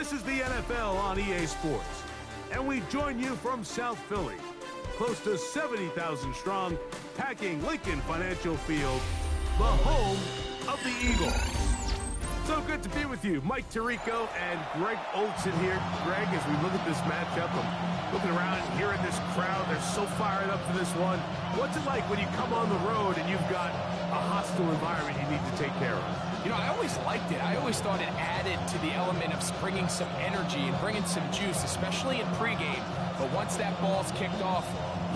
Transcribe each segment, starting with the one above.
This is the NFL on EA Sports, and we join you from South Philly, close to 70,000 strong, packing Lincoln Financial Field, the home of the Eagles. So good to be with you. Mike Tirico and Greg Olsen here. Greg, as we look at this matchup, I'm looking around and hearing this crowd. They're so fired up for this one. What's it like when you come on the road and you've got a hostile environment you need to take care of? You know, I always liked it. I always thought it added to the element of bringing some energy and bringing some juice, especially in pregame. But once that ball's kicked off,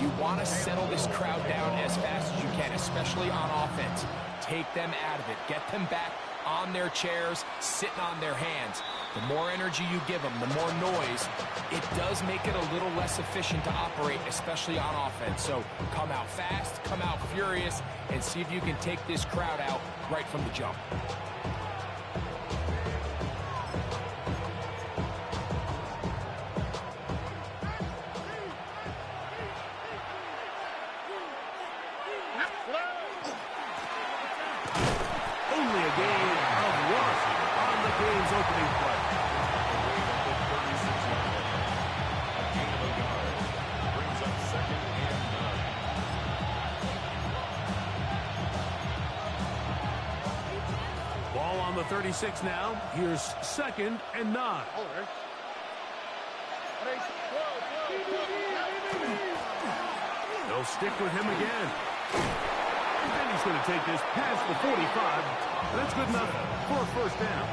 you want to settle this crowd down as fast as you can, especially on offense. Take them out of it. Get them back on their chairs, sitting on their hands. The more energy you give them, the more noise, it does make it a little less efficient to operate, especially on offense. So come out fast, come out furious, and see if you can take this crowd out right from the jump. Only a gain of one on the game's opening play. Ball on the 36 now. Here's 2nd and 9. They'll stick with him again. And he's going to take this past the 45. That's good enough for a first down.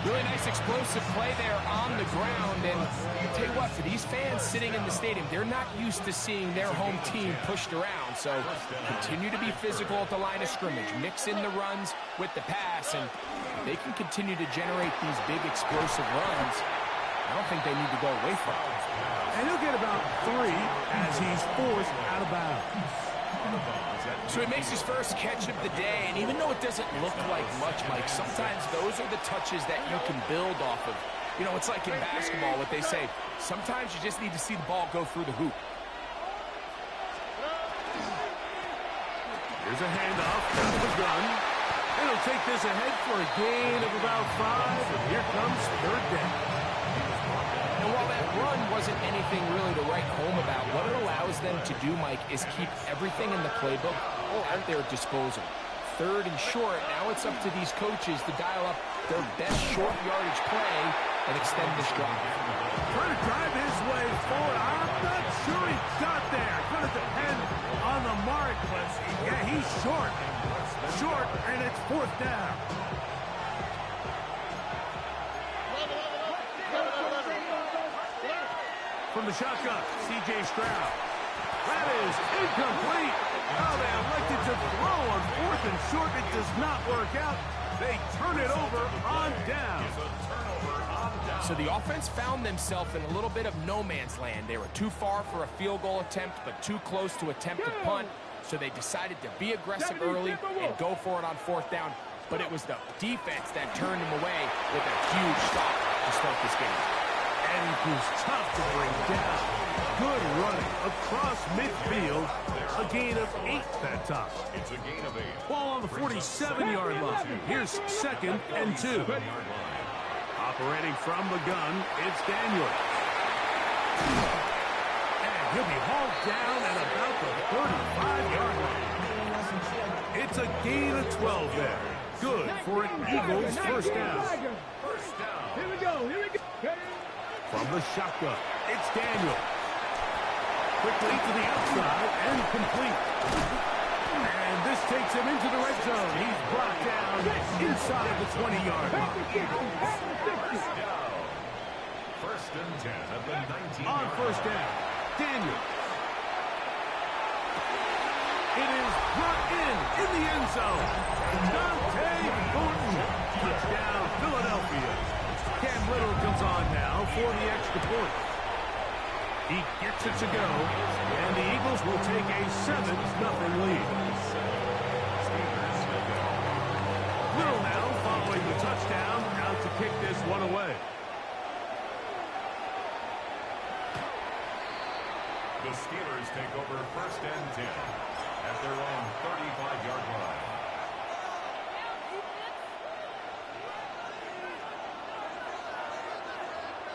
Really nice explosive play there on the ground. And I'll tell you what, for these fans sitting in the stadium, they're not used to seeing their home team pushed around. So continue to be physical at the line of scrimmage. Mix in the runs with the pass, and they can continue to generate these big explosive runs. I don't think they need to go away from it. And he'll get about 3 as he's forced out of bounds. So he makes his first catch of the day, and even though it doesn't look like much, Mike, sometimes those are the touches that you can build off of. You know, it's like in basketball, what they say, sometimes you just need to see the ball go through the hoop. Here's a handoff out of the gun. And he'll take this ahead for a gain of about 5, and here comes 3rd down. And while that run wasn't anything really to write home about, what it allows them to do, Mike, is keep everything in the playbook at their disposal. 3rd and short, now it's up to these coaches to dial up their best short yardage play and extend this drive. Trying to drive his way forward. I'm not sure he got there. Going to depend on the mark, but yeah, he's short. Short, and it's 4th down. From the shotgun, C.J. Stroud. That is incomplete. Now they elected to throw on 4th and short. It does not work out. They turn it over on down. So the offense found themselves in a little bit of no man's land. They were too far for a field goal attempt, but too close to attempt a punt. So they decided to be aggressive early and go for it on 4th down. But it was the defense that turned them away with a huge stop to start this game. And he's tough to bring down. Good running across midfield. A gain of 8 that time. It's a gain of 8. Ball on the 47-yard line. Here's 2nd and 2. Operating from the gun, it's Daniel. And he'll be hauled down at about the 35-yard line. It's a gain of 12 there. Good for an Eagles first down. Here we go. From the shotgun, it's Daniel. Quickly to the outside and complete. And this takes him into the red zone. He's brought down inside the 20-yard line. First and 10 at the 19. On first down, Daniel. It is brought in the end zone. Dante Thornton. Touchdown, Philadelphia. Cam Little comes on now for the extra point. He gets it to go, and the Eagles will take a 7-0 lead. Little now following the touchdown, out to kick this one away. The Steelers take over first and 10 at their own 35-yard line.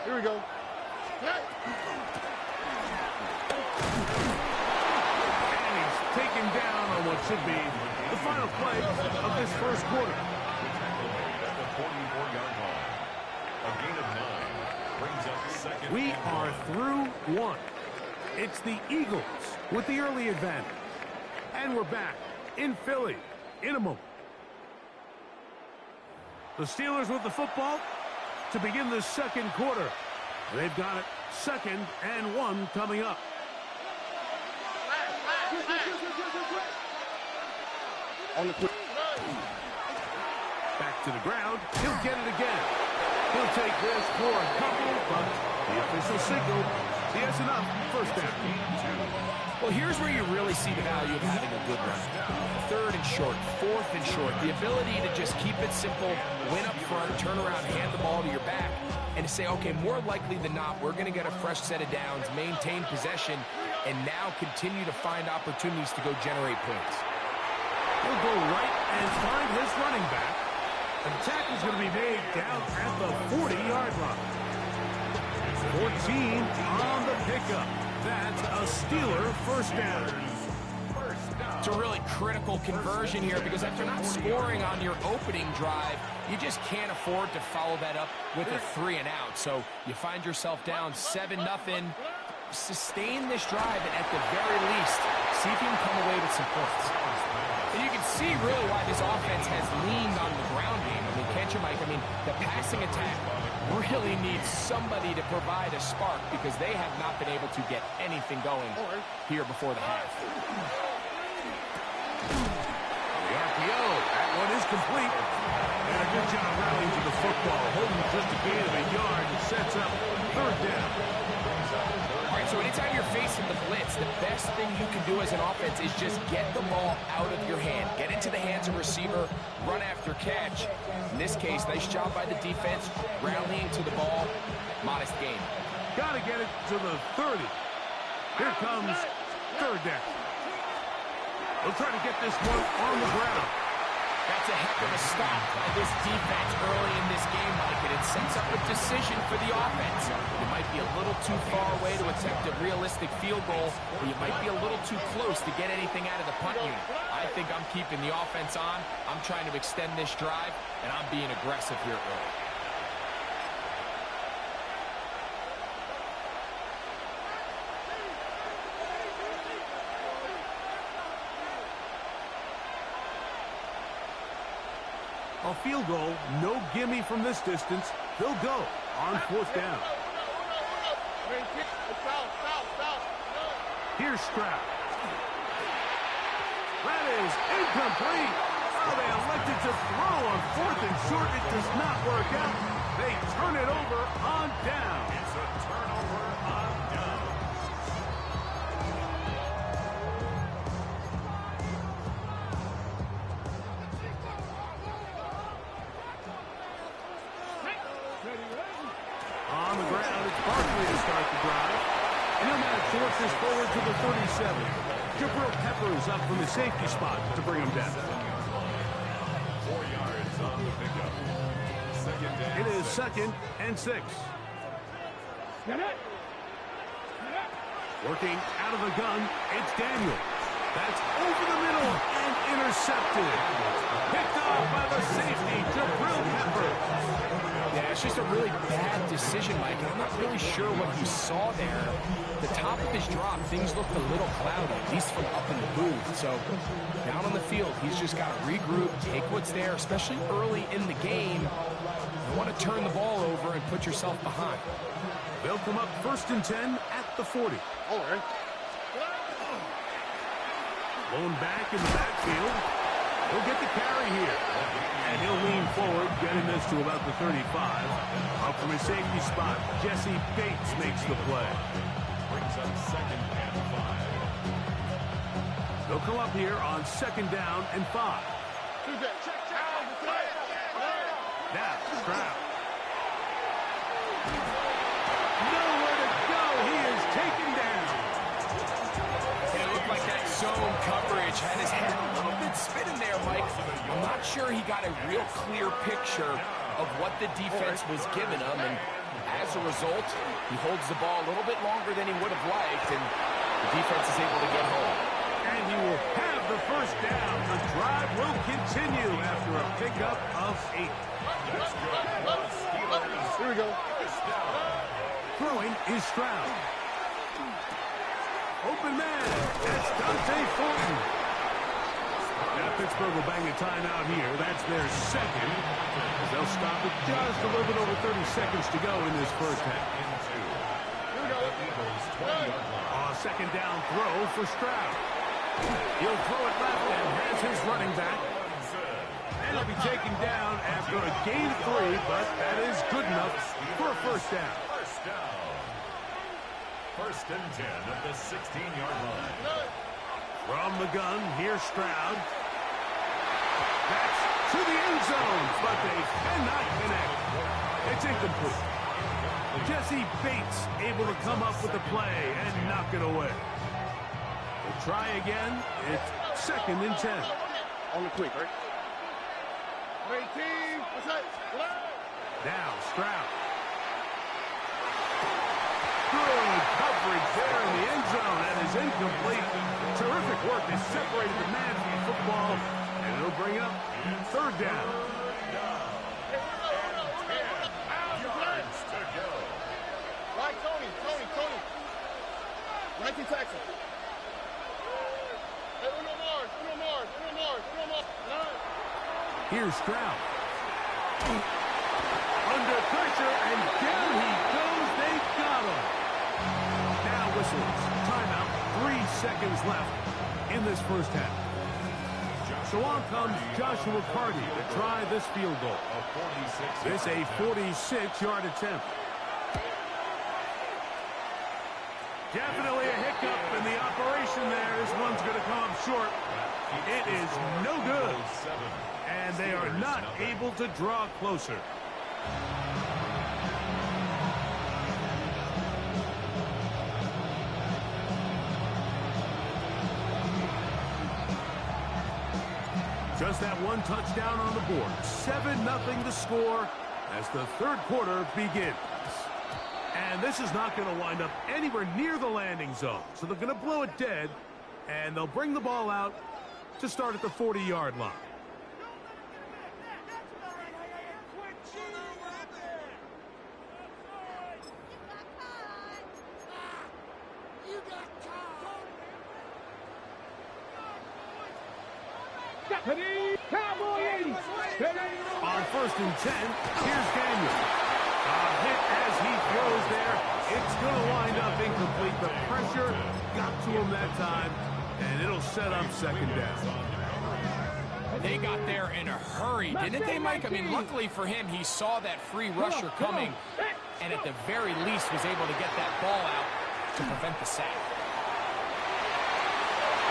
Here we go. And he's taken down on what should be the final play of this first quarter. At the 44-yard line. A gain of 9 brings up second. We are through one. It's the Eagles with the early advantage. And we're back in Philly in a moment. The Steelers with the football to begin the second quarter. They've got it 2nd and 1 coming up. Back to the ground. He'll get it again. He'll take this for a couple, but the official signal, he has enough. First down. Well, here's where you really see the value of having a good run. 3rd and short, 4th and short. The ability to just keep it simple, win up front, turn around, hand the ball to your back, and to say, okay, more likely than not, we're going to get a fresh set of downs, maintain possession, and now continue to find opportunities to go generate points. He'll go right and find his running back. The tackle is going to be made down at the 40-yard line. 14 on the pickup. That's a Steeler first down. It's a really critical conversion here because after not scoring on your opening drive, you just can't afford to follow that up with a 3-and-out. So you find yourself down 7-0. Sustain this drive and at the very least, see if you can come away with some points. And you can see really why this offense has leaned on the ground game. I mean, can't you, Mike? I mean, the passing attack really needs somebody to provide a spark because they have not been able to get anything going here before the half. The RPO, that one is complete. And a good job rallying to the football, holding just a gain of a yard and sets up 3rd down. All right, so anytime you're facing the blitz, the best thing you can do as an offense is just get the ball out of your hand. Get into the hands of receiver, run after catch. In this case, nice job by the defense, rallying to the ball. Modest gain. Got to get it to the 30. Here comes 3rd down. They'll try to get this one on the ground. That's a heck of a stop by this defense early in this game, Mike, and it sets up a decision for the offense. You might be a little too far away to attempt a realistic field goal, or you might be a little too close to get anything out of the punt unit. I think I'm keeping the offense on. I'm trying to extend this drive, and I'm being aggressive here early. A field goal, no gimme from this distance. They'll go on 4th down. Here's Stroud. That is incomplete. Oh, they elected to throw on 4th and short. It does not work out. They turn it over on down. It's a turnover on down. On the ground, it's Barkley to start the drive. And he'll manage to work this forward to the 37. Jabril Peppers up from the safety spot to bring him down. 4 yards on the pickup. 2nd down. It is 2nd and 6. Working out of the gun, it's Daniel. That's over the middle and intercepted. Picked off by the safety, Jabril Peppers. Yeah, it's just a really bad decision, Mike. I'm not really sure what he saw there. The top of his drop, things looked a little cloudy, at least from up in the booth. So down on the field, he's just got to regroup, take what's there, especially early in the game. You want to turn the ball over and put yourself behind. They'll come up 1st and 10 at the 40. All right. Blown back in the backfield. He'll get the carry here. And he'll lean forward, getting this to about the 35. Up from his safety spot, Jesse Bates makes the play. Brings up 2nd and 5. They'll come up here on 2nd down and 5. Now, Stroud. Nowhere to go. He is taken down. It looked like that zone coverage had his head a little bit spinning there, Mike. I'm not sure he got a real clear picture of what the defense was giving him. And as as a result, he holds the ball a little bit longer than he would have liked, and the defense is able to get home. And he will have the first down. The drive will continue after a pickup of 8. Here we go. Throwing is Stroud. Open man. That's Dante Thornton. Now Pittsburgh will bang a timeout here. That's their second. They'll stop it just a little bit over 30 seconds to go in this first half. Second down throw for Stroud. He'll throw it left and has his running back. And he'll be taken down after a gain of 3, but that is good enough for a first down. First and 10 at the 16-yard line. From the gun, here's Stroud. That's to the end zone, but they cannot connect. It's incomplete. Jesse Bates able to come up with the play and knock it away. We'll try again. It's second and 10. On the quick, right? 18. Now Stroud. Good coverage there in the end zone, and is incomplete. Terrific work. They separated the man from the football, and it'll bring up third down. Here's Stroud. Under pressure, and down he goes. They got him. Now whistles. Timeout. 3 seconds left in this first half. So on comes Joshua Carty to try this field goal. This a 46-yard attempt. Definitely a hiccup in the operation there. This one's going to come up short. It is no good. And they are not able to draw closer. Just that one touchdown on the board. 7-0 the score as the third quarter begins. And this is not going to wind up anywhere near the landing zone. So they're going to blow it dead, and they'll bring the ball out to start at the 40-yard line. On first and 10, here's Daniel. A hit as he throws there. It's going to wind up incomplete. The pressure got to him that time, and it'll set up second down. They got there in a hurry, didn't they, Mike? I mean, luckily for him, he saw that free rusher coming, and at the very least was able to get that ball out to prevent the sack.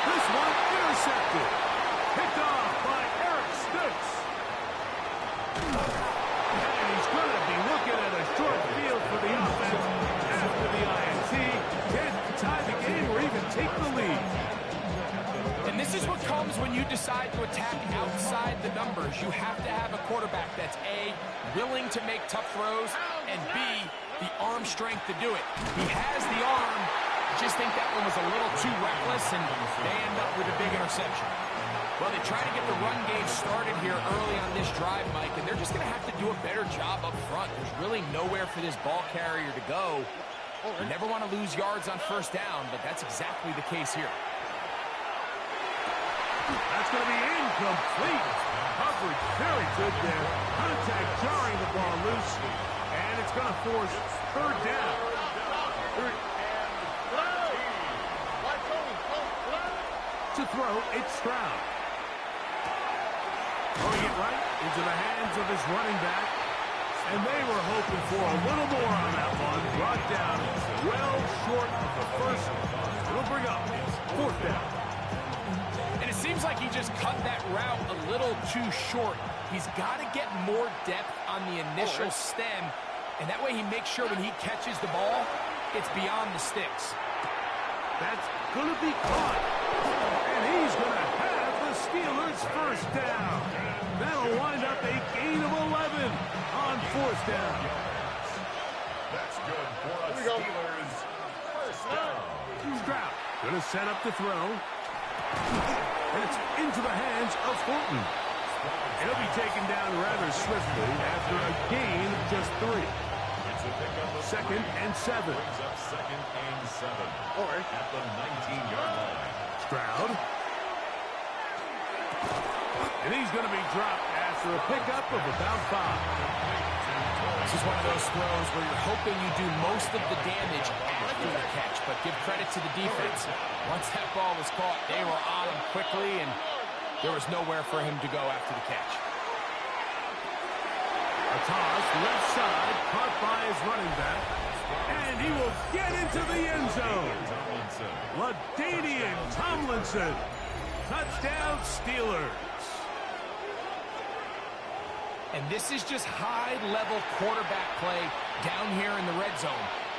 This one intercepted. Picked off by Eric Stokes. And he's going to be looking at a short field for the offense after the INT. Can't tie the game or even take the lead. And this is what comes when you decide to attack outside the numbers. You have to have a quarterback that's A, willing to make tough throws, and B, the arm strength to do it. He has the arm. Just think that one was a little too reckless, and they end up with a big interception. Well, they try to get the run game started here early on this drive, Mike, and they're just going to have to do a better job up front. There's really nowhere for this ball carrier to go. You never want to lose yards on first down, but that's exactly the case here. That's going to be incomplete. Coverage very good there. Contact jarring the ball loose, and it's going to force third down. To throw, it's Stroud. Throwing it right into the hands of his running back. And they were hoping for a little more on that one. Brought down well short of the first. It'll bring up fourth down. And it seems like he just cut that route a little too short. He's got to get more depth on the initial stem. And that way he makes sure when he catches the ball, it's beyond the sticks. That's going to be caught. And he's going to have the Steelers' first down. That'll wind up a gain of 11 on fourth down. That's for a Steelers first down. Stroud gonna set up to throw. And it's into the hands of Fulton. And he'll be taken down rather swiftly after a gain of just 3. It's a pickup of 2nd and 7. Brings up 2nd and 7 at the 19-yard line. Stroud. And he's going to be dropped after a pickup of about 5. This is one of those throws where you're hoping you do most of the damage after the catch, but give credit to the defense. Once that ball was caught, they were on him quickly, and there was nowhere for him to go after the catch. A toss left side, caught by his running back, and he will get into the end zone. LaDainian Tomlinson. Touchdown, Steelers. And this is just high-level quarterback play down here in the red zone.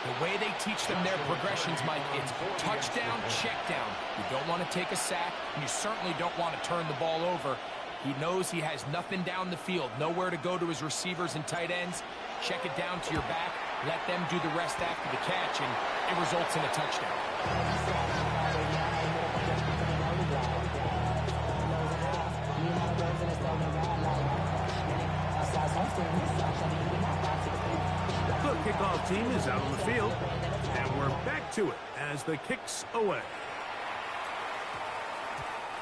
The way they teach them their progressions, Mike, it's touchdown, check down. You don't want to take a sack, and you certainly don't want to turn the ball over. He knows he has nothing down the field, nowhere to go to his receivers and tight ends. Check it down to your back, let them do the rest after the catch, and it results in a touchdown. The kickoff team is out on the field, and we're back to it as the kick's away.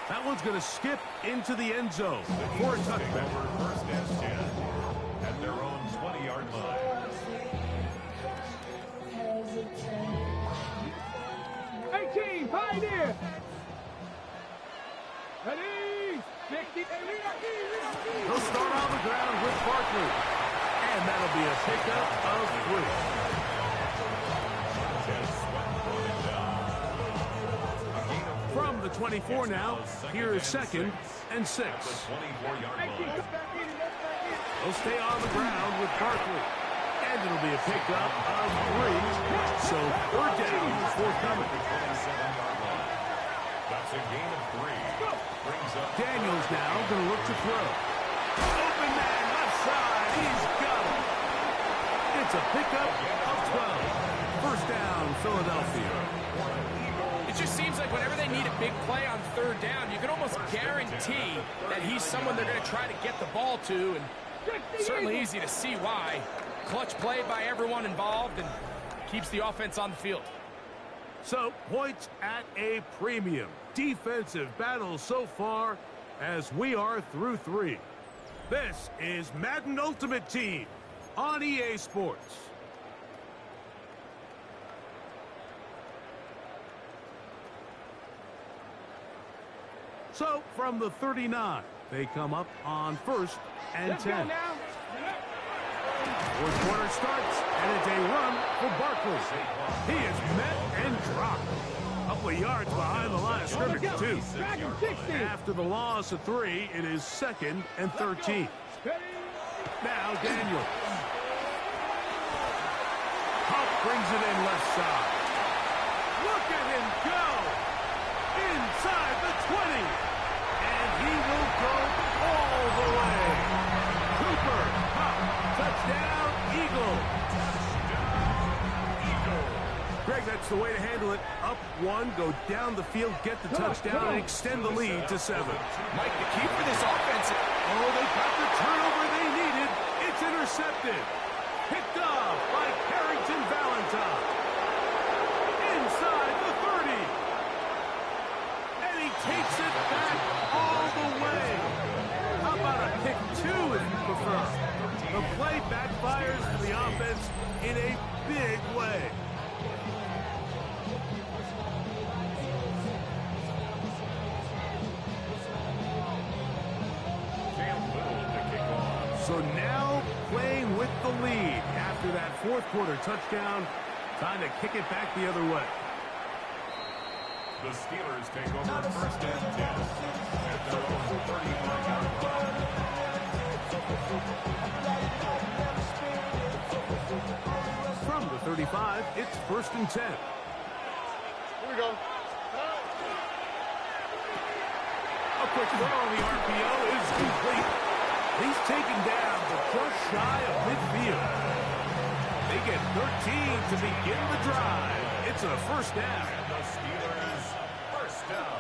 That one's going to skip into the end zone for a touchback. Over 1st and 10 at their own 20-yard line. 18, Pioneer. Ready, 60. He'll start on the ground with Barkley, and that'll be a pickup of 3. From the 24 now, here is 2nd and 6. He'll stay on the ground with Barkley, and it'll be a pickup of 3. So 3rd down is forthcoming. That's a gain of 3. Brings up Daniels now going to look to throw. Open man left side. He's got it. It's a pickup of 12. 1st down, Philadelphia. It just seems like whenever they need a big play on 3rd down, you can almost guarantee that he's someone they're going to try to get the ball to, and certainly easy to see why. Clutch play by everyone involved and keeps the offense on the field. So, points at a premium. Defensive battle so far as we are through 3. This is Madden Ultimate Team on EA Sports. So, from the 39, they come up on 1st and 10. 4th quarter starts, and it's a run for Barkley. He is met and dropped. A couple of yards behind the line of scrimmage, too. After the loss of 3, it is 2nd and 13. Now Daniels. Huff brings it in left side. Look at him go! Inside the 20. And he will go all the way. Cooper, Huff, touchdown, Eagle. Greg, that's the way to handle it. Up 1, go down the field, get the touchdown, and extend the lead to 7. Mike, the key for this offense. Oh, they got the turnover they needed. It's intercepted. Picked off by Carrington Valentine. Inside the 30. And he takes it back all the way. How about a pick 2 if you prefer? The play backfires for the offense in a big way. So now playing with the lead after that 4th quarter touchdown. Time to kick it back the other way. The Steelers take over 1st and 10 at their own 35-yard line. From the 35, it's 1st and 10. Here we go. A quick throw on the RPO is complete. He's taken down, but just shy of midfield. They get 13 to begin the drive. It's a first down. And the Steelers first down.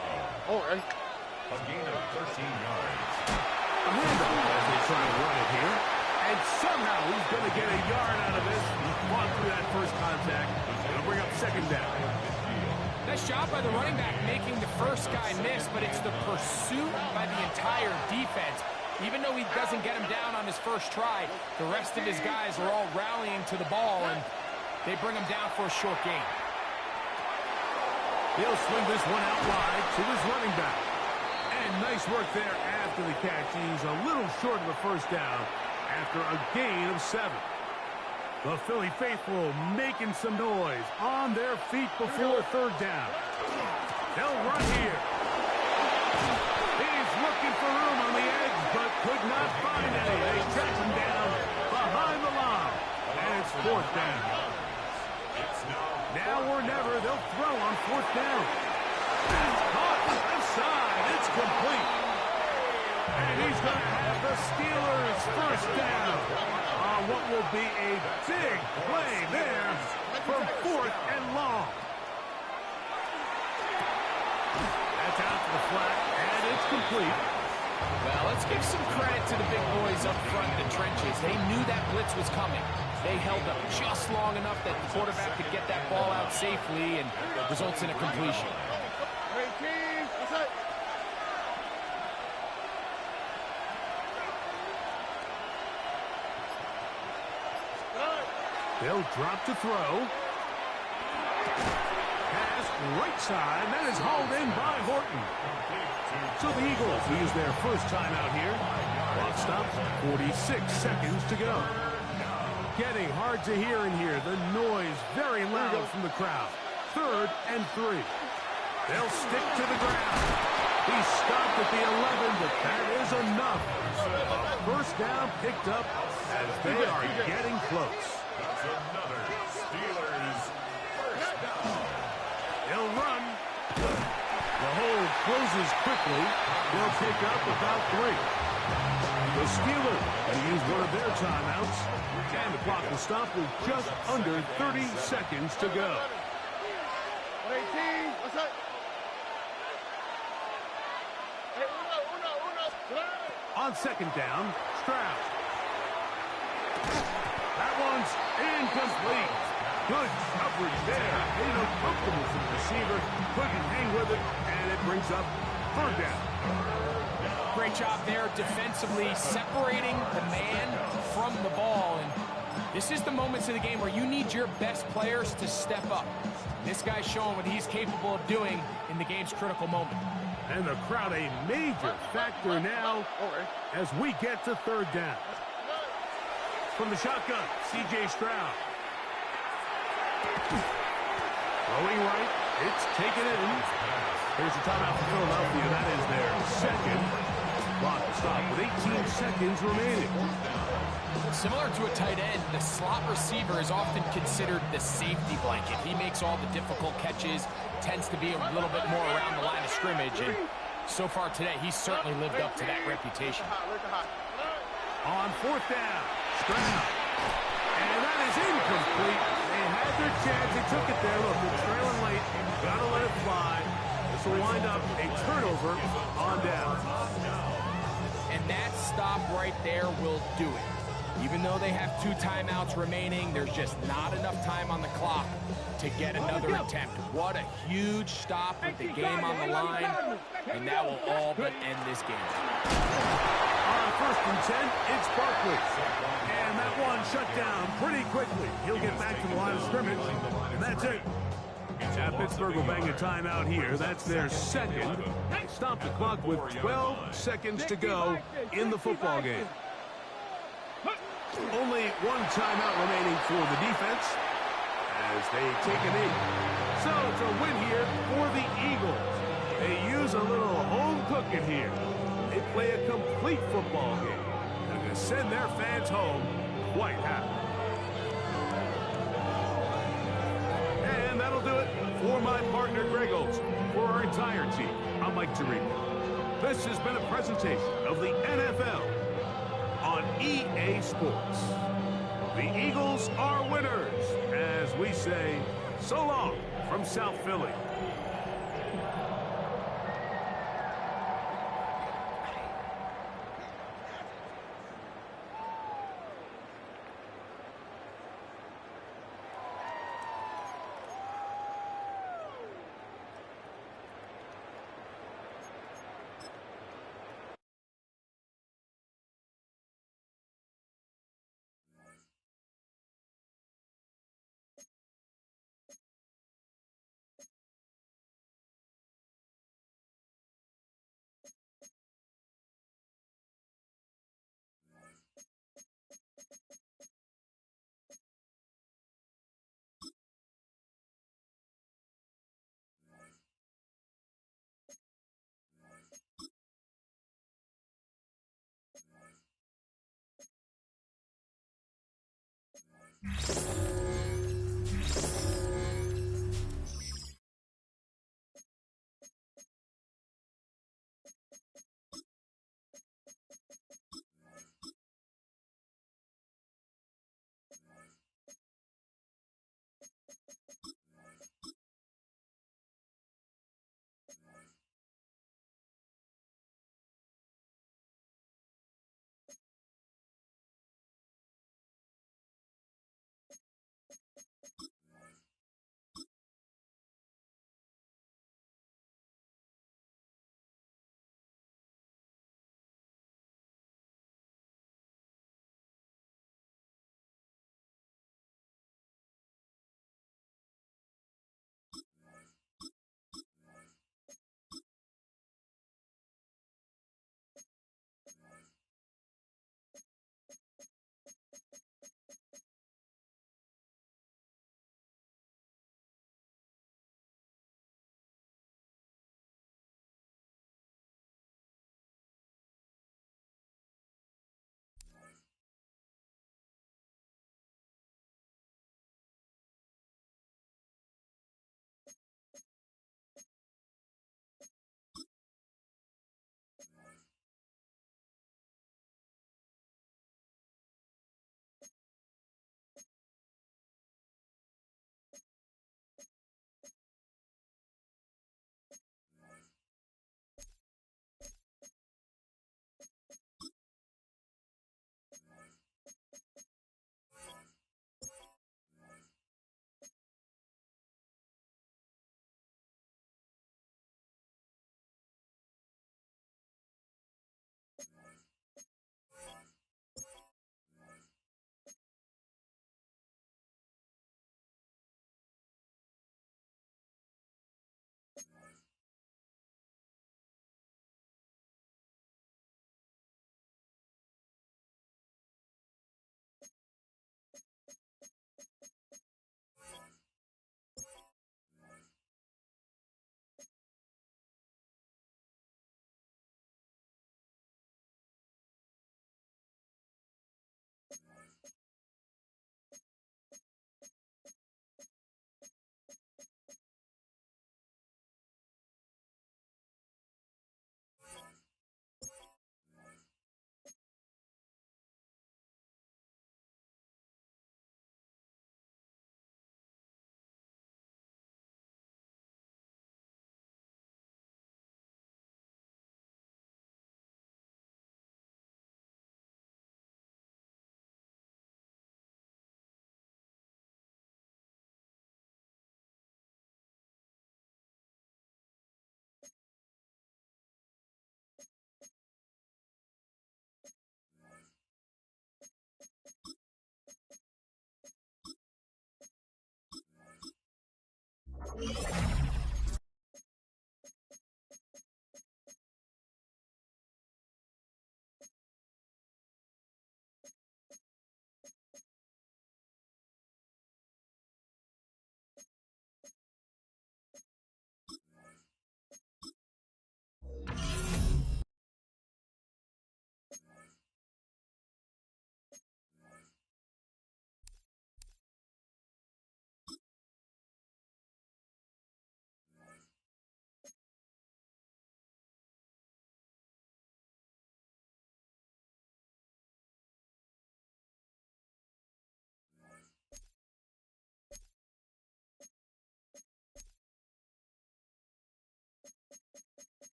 Oh, right. A gain of 13 yards. A handoff as they try to run it here. And somehow he's going to get a yard out of this. He fought through that first contact. It'll bring up second down. Nice job by the running back making the first guy miss, but it's the pursuit by the entire defense. Even though he doesn't get him down on his first try, the rest of his guys are all rallying to the ball, and they bring him down for a short gain. He'll swing this one out wide to his running back. And nice work there after the catch. He's a little short of the first down after a gain of 7. The Philly faithful making some noise on their feet before third down. They'll run here. He's looking for room on the edge, but could not find any. They track him down behind the line. And it's fourth down. Now or never, they'll throw on fourth down. And caught left side. It's complete. And he's going to have the Steelers first down on what will be a big play there from 4th and long. That's out to the flat, and it's complete. Well, let's give some credit to the big boys up front in the trenches. They knew that blitz was coming. They held up just long enough that the quarterback could get that ball out safely, and results in a completion. 18, that's it. They'll drop to throw. Pass right side. That is hauled in by Horton. So the Eagles use their first timeout here. Clock stops. 46 seconds to go. Getting hard to hear in here. The noise very loud from the crowd. 3rd and 3. They'll stick to the ground. He stopped at the 11, but that is enough. A first down picked up as they are getting close. That's another Steelers first down. They'll run. The hold closes quickly. They'll pick up about 3. The Steelers will use one of their timeouts. And the clock will stop with just under 30 seconds to go. 18, that's it. Hey, uno. On second down, Stroud. That one's incomplete. Good coverage there. Made uncomfortable for the receiver. Couldn't hang with it, and it brings up 3rd down. Great job there defensively, separating the man from the ball. And this is the moments of the game where you need your best players to step up. This guy's showing what he's capable of doing in the game's critical moment. And the crowd a major factor now as we get to 3rd down. From the shotgun, C.J. Stroud. Throwing right. It's taken in. Here's a timeout for Philadelphia. That is their second. Clock will stop with 18 seconds remaining. Similar to a tight end, the slot receiver is often considered the safety blanket. He makes all the difficult catches, tends to be a little bit more around the line of scrimmage, and so far today, he's certainly lived up to that reputation. On 4th down, Stroud. And that is incomplete. They had their chance. They took it there. Look, they're trailing late. Got to let it fly. This will wind up a turnover on down. And that stop right there will do it. Even though they have 2 timeouts remaining, there's just not enough time on the clock to get another attempt. What a huge stop with the game on the line, and that will all but end this game. On 1st and 10, it's Barkley. And that one shut down pretty quickly. He'll get back to the line of scrimmage, and that's it. Now Pittsburgh will bang a timeout here. That's their second. Stop the clock with 12 seconds to go in the football game. Only 1 timeout remaining for the defense as they take a knee. So it's a win here for the Eagles. They use a little home cooking here. They play a complete football game. They're going to send their fans home quite happy. And that'll do it for my partner, Greg Olson. For our entire team, I'm Mike Tirico. This has been a presentation of the NFL on EA Sports. The Eagles are winners, as we say, so long from South Philly.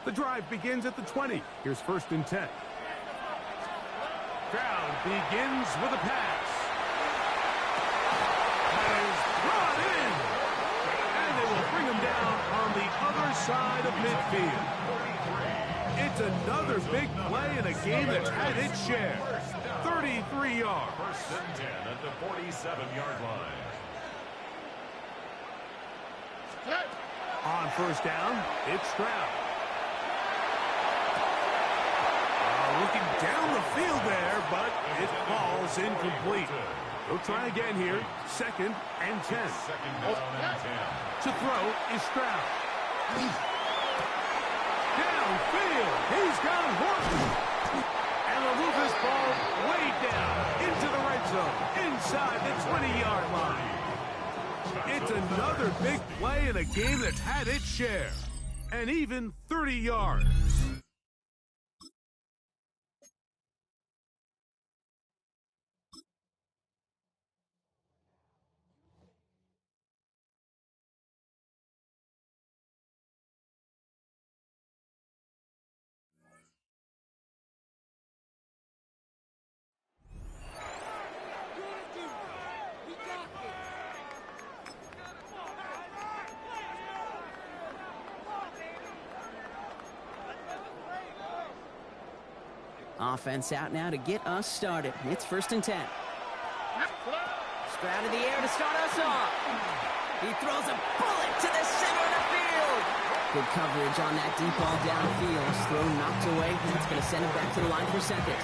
The drive begins at the 20. Here's 1st and 10. Crowd begins with a pass. That is brought in. And they will bring him down on the other side of midfield. It's another big play in a game that's had its share. 33 yards. 1st and 10 at the 47-yard line. On 1st down, it's Stroud. Looking down the field there, but it falls incomplete. They'll try again here. 2nd and 10. 2nd down and 10. To throw is Stroud. Downfield, he's got Horton. And they'll move this ball way down into the red zone, inside the 20-yard line. It's another big play in a game that's had its share. And even 30 yards. Offense out now to get us started. It's 1st and 10. Stroud in the air to start us off. He throws a bullet to the center of the field. Good coverage on that deep ball downfield. Throw knocked away. That's going to send him back to the line for 2nd.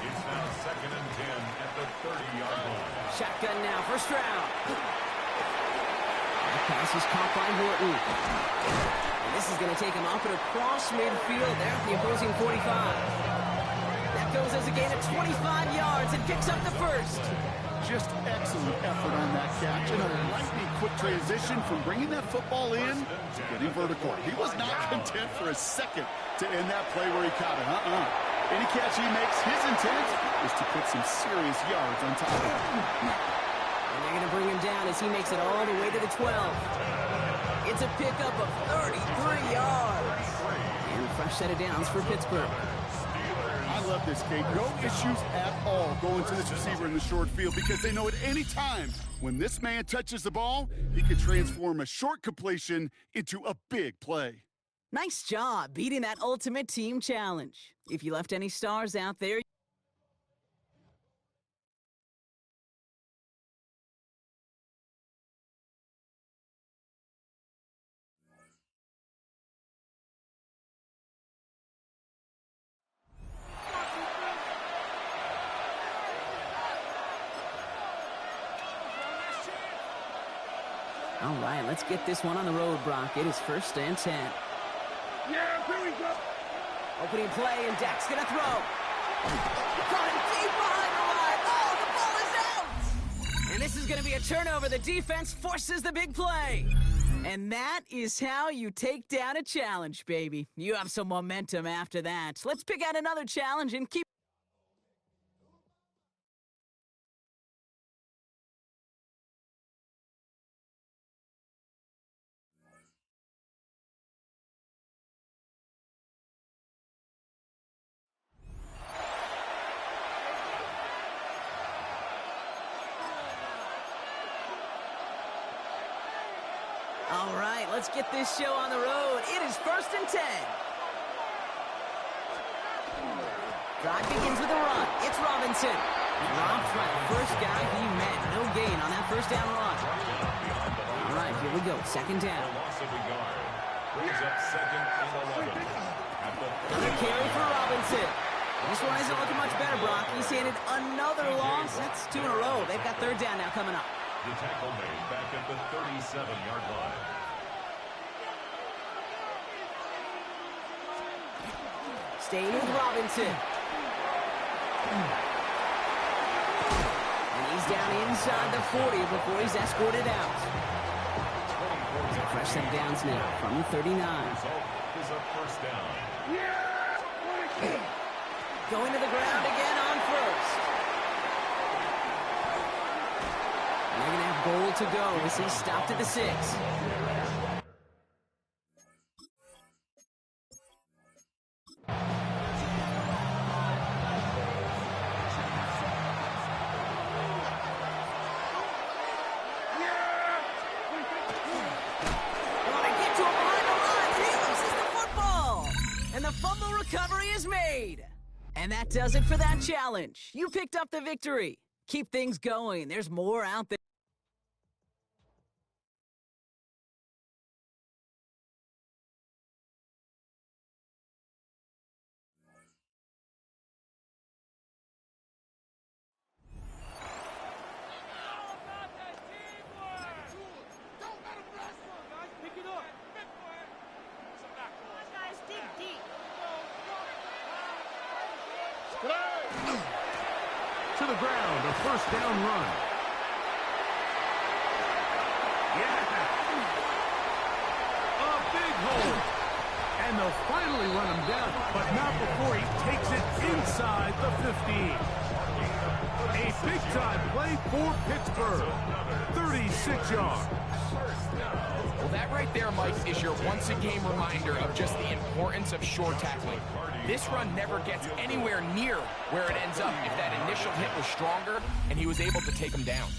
It's now 2nd and 10 at the 30-yard line. Shotgun now for Stroud. That pass is caught by Horton. And this is going to take him off and across midfield there at the opposing 45. That goes as a gain of 25 yards and picks up the 1st. Just excellent effort on that catch and a lightning quick transition from bringing that football in to getting vertical. He was not content for a second to end that play where he caught it. Any catch he makes, his intent is to put some serious yards on top of it. And they're going to bring him down as he makes it all the way to the 12. It's a pickup of 33 yards. And a fresh set of downs for Pittsburgh. I love this, Kate. No issues at all going to this receiver in the short field because they know at any time when this man touches the ball, he can transform a short completion into a big play. Nice job beating that ultimate team challenge. If you left any stars out there, all right, let's get this one on the road, Brock. It is 1st and 10. Yeah, here we go. Opening play, and Dak's going to throw. Caught him deep behind the line. Oh, the ball is out! And this is going to be a turnover. The defense forces the big play. And that is how you take down a challenge, baby. You have some momentum after that. Let's pick out another challenge and keep... All right, let's get this show on the road. It is 1st and 10. Drive begins with a run. It's Robinson. Rob Fry, first guy he met. No gain on that 1st down run. All right, here we go. 2nd down. Loss of a yard. Brings up 2nd and 11. Another carry for Robinson. This one isn't looking much better, Brock. He's handed another loss. That's 2 in a row. They've got 3rd down now coming up. The tackle made back at the 37-yard line. Staying with Robinson. And he's down inside the 40 before he's escorted out. So fresh set of downs now from the 39. Result is a 1st down. Going to the ground again on 1st. They're going to have goal to go as he's stopped at the 6. is made. And that does it for that challenge. You picked up the victory. Keep things going. There's more out there. To the ground, a first down run. Yeah! A big hole. And they'll finally run him down, but not before he takes it inside the 15. A big-time play for Pittsburgh. 36 yards. Well, that right there, Mike, is your once-a-game reminder of just the importance of short tackling. This run never gets anywhere near where it ends up if that initial hit was stronger and he was able to take him down.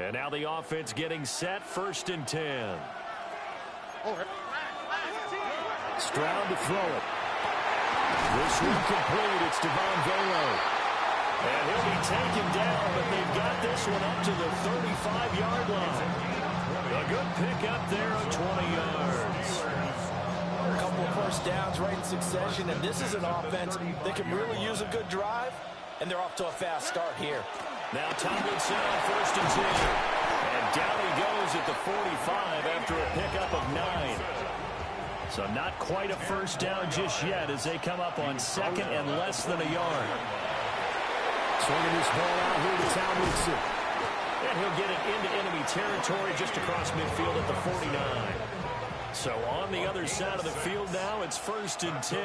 And now the offense getting set, 1st and 10. Stroud to throw it. This one complete. It's Devon Velo. And he'll be taken down, but they've got this one up to the 35-yard line. A good pickup there of 20 yards. A couple of first downs right in succession, and this is an offense that can really use a good drive, and they're off to a fast start here. Now Tomlinson on 1st and 10. And down he goes at the 45 after a pickup of 9. So not quite a first down just yet as they come up on 2nd and less than a yard. Swinging this ball out here to Tomlinson. And he'll get it into enemy territory just across midfield at the 49. So on the other side of the field now, it's 1st and 10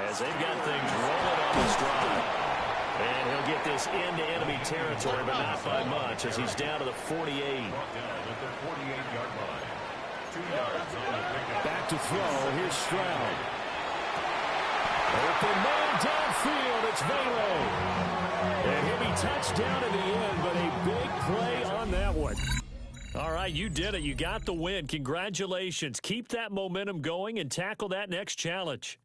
as they've got things rolling on this drive. And he'll get this into enemy territory, but not by much as he's down to the 48. Back to throw. Here's Stroud. Open man downfield. It's Velo. And he'll be touchdown in the end, but a big play on that one. All right, you did it. You got the win. Congratulations. Keep that momentum going and tackle that next challenge.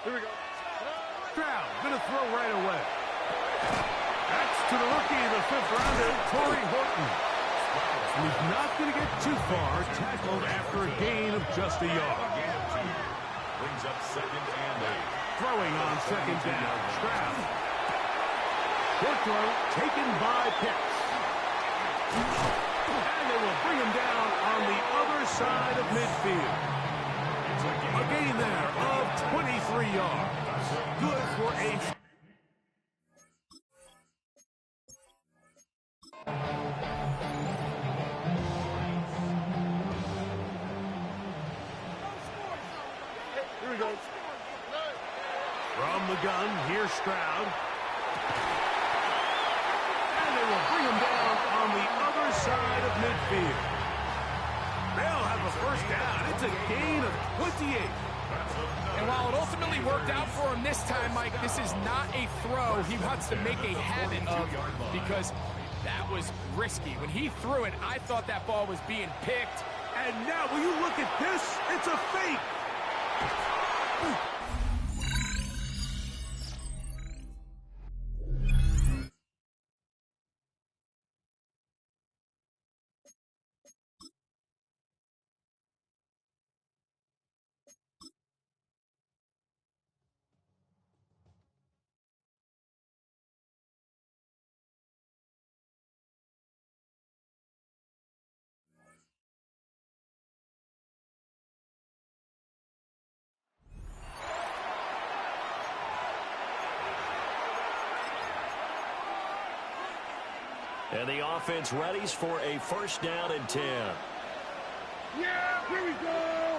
Here we go. Stroud gonna throw right away. That's to the rookie in the 5th rounder, Torrey Horton. He's not going to get too far, tackled after a gain of just a yard. Brings up 2nd and 8. Throwing on 2nd down, Stroud. Short throw taken by Pitts. And they will bring him down on the other side of midfield. A gain there of 23 yards. Good for a... Here we go. From the gun, here's Stroud. And they will bring him down on the other side of midfield. They'll have a 1st down. It's a gain of 28. And while it ultimately worked out for him this time, Mike, this is not a throw he wants to make a habit of because that was risky. When he threw it, I thought that ball was being picked. And now, will you look at this? It's a fake. And the offense readies for a 1st down and 10. Yeah, here we go.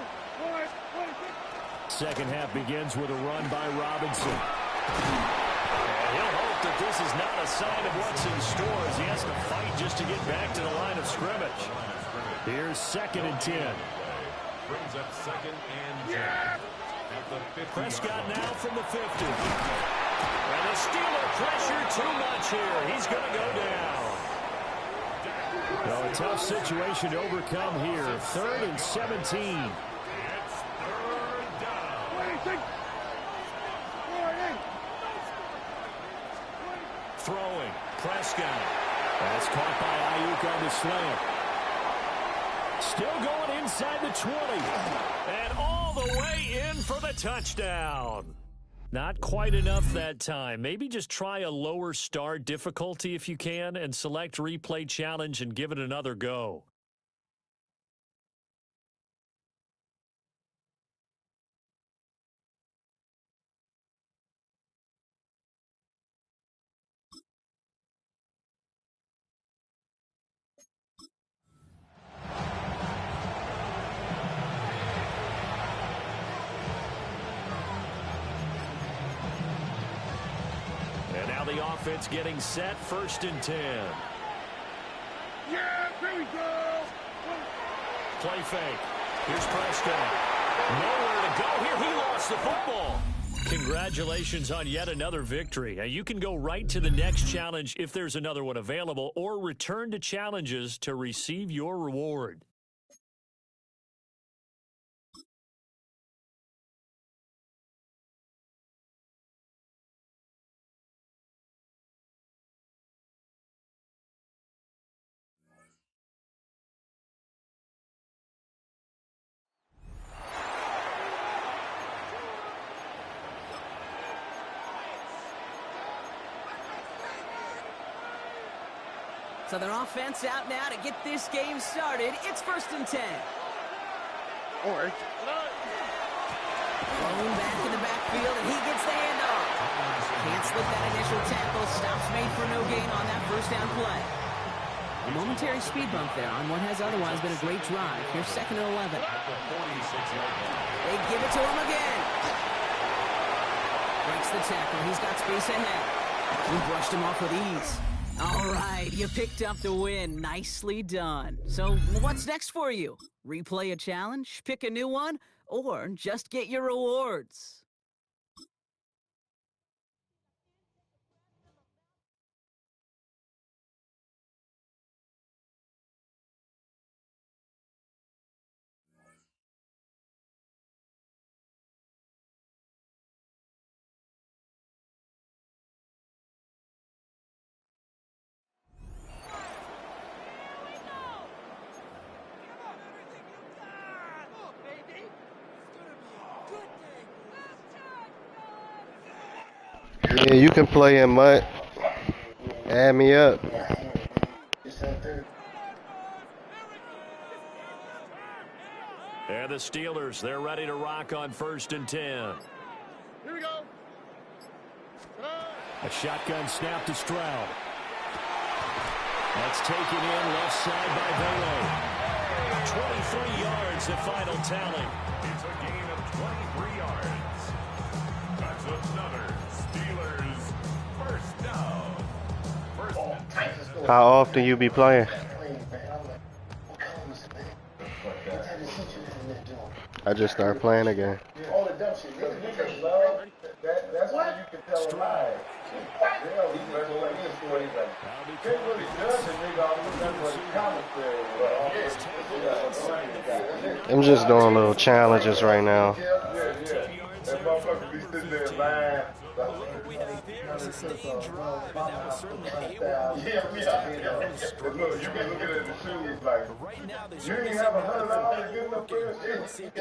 Second half begins with a run by Robinson. And he'll hope that this is not a sign of what's in store as he has to fight just to get back to the line of scrimmage. Here's 2nd and 10. Brings up 2nd and 10. At the 50. Prescott now from the 50. And the Steeler pressure too much here. He's going to go down. Well, a tough situation to overcome here. 3rd and 17. It's 3rd down. Throwing. Prescott. That's caught by Ayuk on the slant. Still going inside the 20. And all the way in for the touchdown. Not quite enough that time. Maybe just try a lower star difficulty if you can and select replay challenge and give it another go. The offense getting set, 1st and 10. Yeah, here we go. Play fake. Here's Prescott. Nowhere to go here. He lost the football. Congratulations on yet another victory. Now, you can go right to the next challenge if there's another one available, or return to challenges to receive your reward. So their offense out now to get this game started. It's 1st and 10. All right. Thrown back in the backfield, and he gets the handoff. Can't slip that initial tackle. Stops made for no gain on that 1st down play. A momentary speed bump there on what has otherwise been a great drive. Here's 2nd and 11. They give it to him again. Breaks the tackle. He's got space ahead. He brushed him off with ease. All right, you picked up the win. Nicely done. So what's next for you? Replay a challenge, pick a new one, or just get your rewards? Yeah, you can play in Mutt. Add me up. And the Steelers, they're ready to rock on 1st and 10. Here we go. A shotgun snap to Stroud. That's taken in left side by Velo. 23 yards the final tally. It's a gain of 23 yards. That's another Steelers first down. First and 10. How often you be playing? I just started playing again. All the dumb shit. Niggas love. That's why you can tell a lie. I'm just doing little challenges right now. That motherfucker be sitting there lying. We had a very sustained drive, and that was certainly able Look, you can look at the shoes like, right now. They you ain't have $100 to get enough for this shit.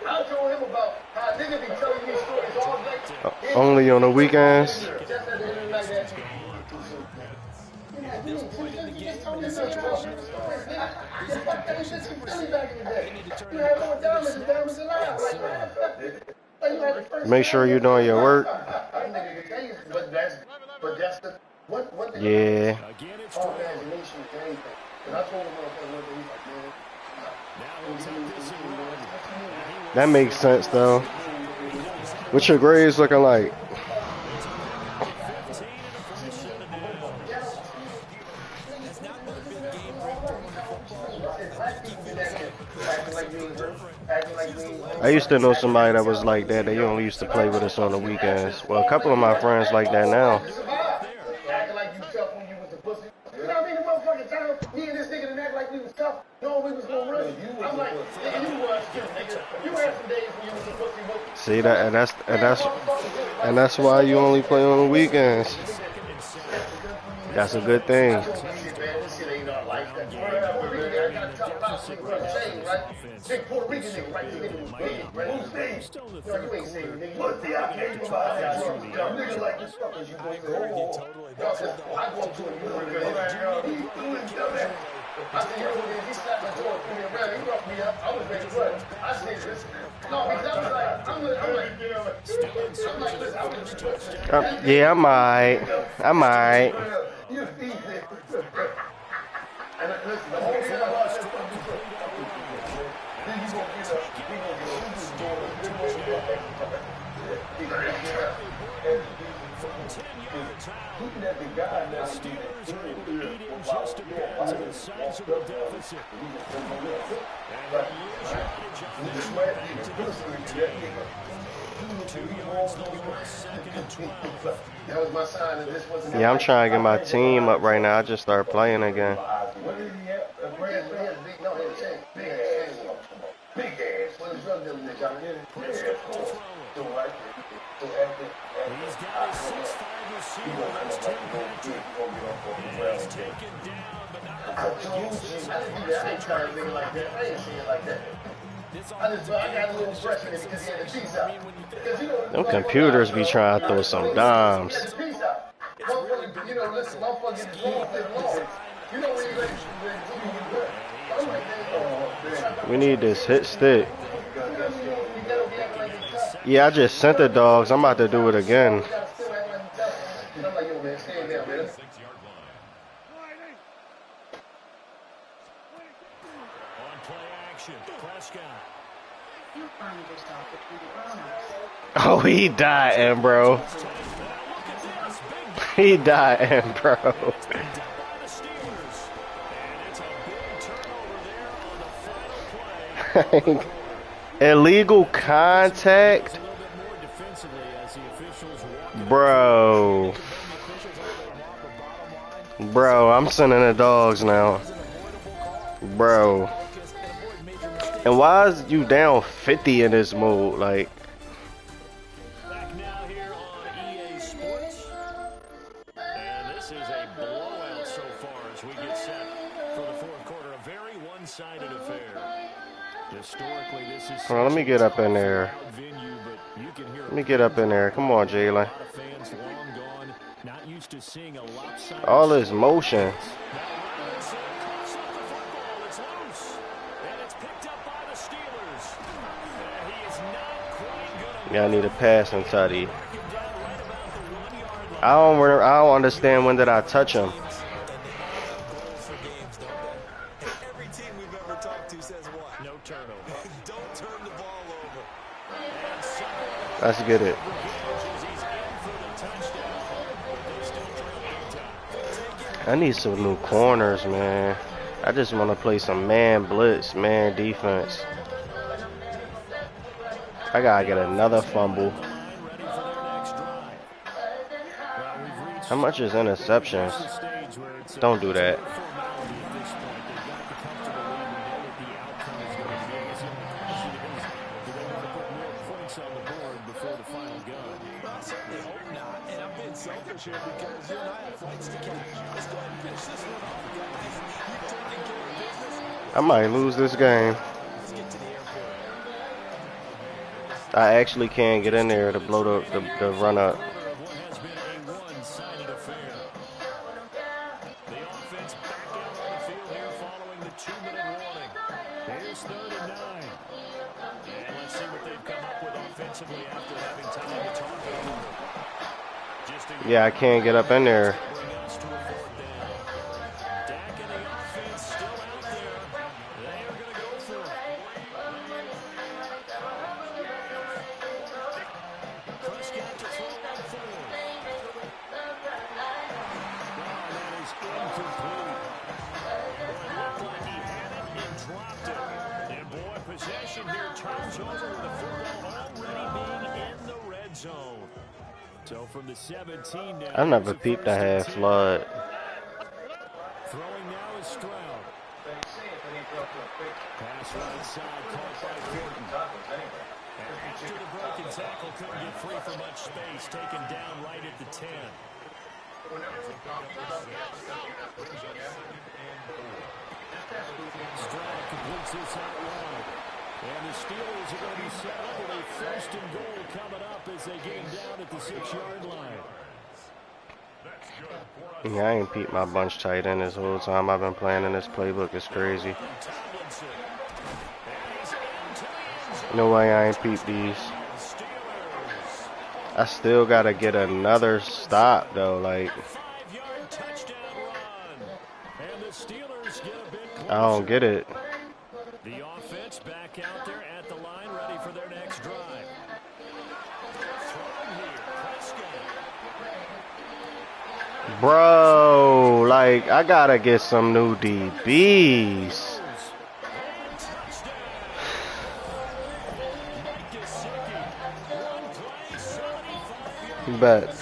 I told him about how niggas be telling me stories all day. Only on the weekends. Just at the end of the night, that Make sure you're doing your work. Yeah. That makes sense though. What's your grades looking like? I used to know somebody that was like that. They only used to play with us on the weekends. Well, a couple of my friends like that now. See that, and that's why you only play on the weekends. That's a good thing. Big Puerto Rican nigga, right? This nigga was big, right? Who's big? No, you ain't saying nigga. What the I can't go by that. Nigga like this fuckers, you boys say, oh, I go up to him, you know, who is that? I said, you know what it is? He slapped my door, threw me around, he roughed me up. I was ready to run. I said, this. No, because I was like, I'm like, listen, I was yeah, I might. You see it. And listen, the whole time Yeah, I'm trying to get my team up right now. I just started playing again. Big ass. What is drug dealing that y'all get? He's got a 6'5" receiver. That's Tim Patrick. He's taken down, but not I ain't trying to think like that. I ain't saying like that. I got a little impression because he had the piece out. Them computers be trying to throw some dimes. You know, listen, motherfucker is long. You know when you're ready to We need this hit stick. Yeah, I just sent the dogs. I'm about to do it again. Oh, he dying, bro. He dying, bro. Illegal contact? Bro. Bro, I'm sending the dogs now. Bro. And why is you down 50 in this mode? Like, back now here on EA Sports. And this is a blowout so far as we get set for the fourth quarter. A very one-sided affair. Hold on, let me get up in there. Let me get up in there. Come on, Jalen. All this motion. Yeah, I need a passing tutty. I don't understand when did I touch him. Every team we've ever talked to says what? No turnover. Don't turn the ball over. Let's get it. I need some new corners, man. I just want to play some man blitz, man defense. I gotta get another fumble. How much is interceptions? Don't do that. I might lose this game. I actually can't get in there to blow the run up. Yeah, I can't get up in there. I never peeped I had flood. Throwing now is Stroud. Pass right side, caught by Thornton. After the broken tackle, couldn't get free for much space. Taken down right at the 10. Stroud completes this out wide. And the Steelers are going to be set up with a first and goal coming up as they get him down at the 6-yard line. Yeah, I ain't peeped my bunch tight end this whole time I've been playing in this playbook. It's crazy. No way I ain't peeped these. I still gotta get another stop though, like I don't get it. The offense back out there at the line, ready for their next drive. Bro, like, I gotta get some new DBs. Bet.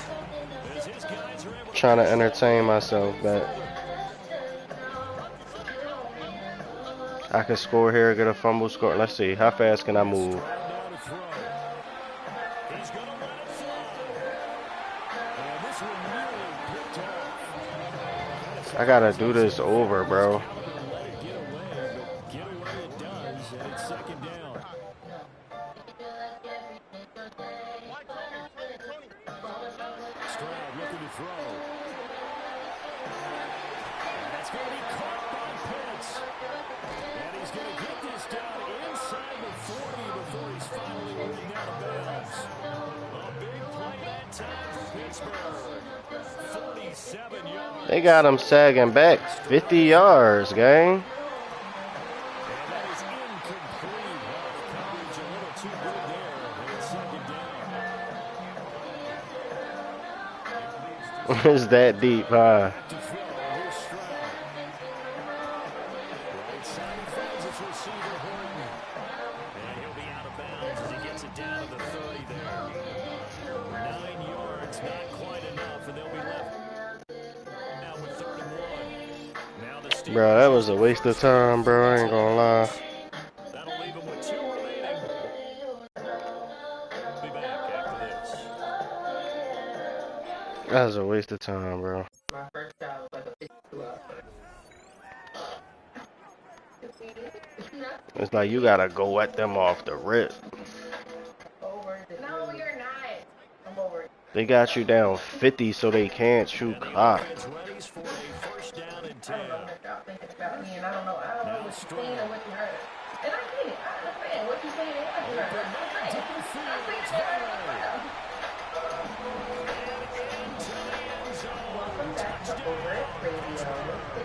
Trying to entertain myself, bet. I can score here, get a fumble score. Let's see, how fast can I move? I gotta do this over, bro. They got him sagging back 50 yards, gang. It's that deep, huh? Bro, that was a waste of time, bro. I ain't gonna lie. That'll leave him with 2 remaining. Be back after this. That was a waste of time, bro. It's Like, you gotta go at them off the rip. No, you're not. I'm over it. They got you down 50 so they can't shoot clock. I don't know what y'all thinking about me, and I don't know what you're saying or what you heard. And I get it. I understand what you're saying and what you heard. I'm saying welcome back to Over It Radio.